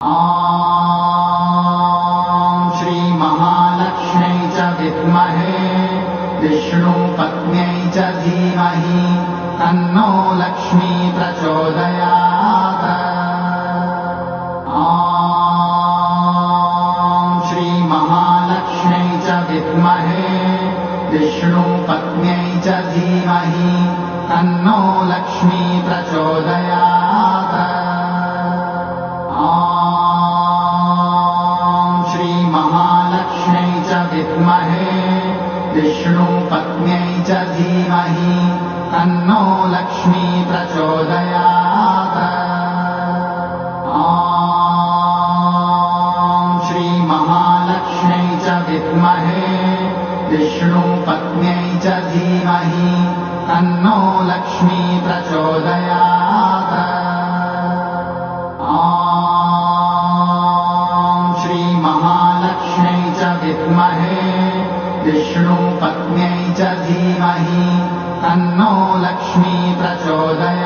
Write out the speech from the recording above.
ॐ श्री महालक्ष्म्यै च विद्महे विष्णुपत्न्यै च धीमहि तन्नो लक्ष्मी प्रचोदयात्। ॐ श्री महालक्ष्म्यै च विद्महे विष्णुपत्न्यै च धीमहि तन्नो लक्ष्मी प्रचोदयात्। महालक्ष्म्यै च विद्महे विष्णुपत्न्यै च धीमहि तन्नो लक्ष्मी प्रचोदयात्। ॐ श्री महालक्ष्म्यै च विद्महे विष्णुपत्न्यै च धीमहि तन्नो लक्ष्मी प्रचोदयात्। महालक्ष्म्यै च विद्महे विष्णुपत्न्यै च धीमहि तन्नो लक्ष्मी प्रचोदयात्।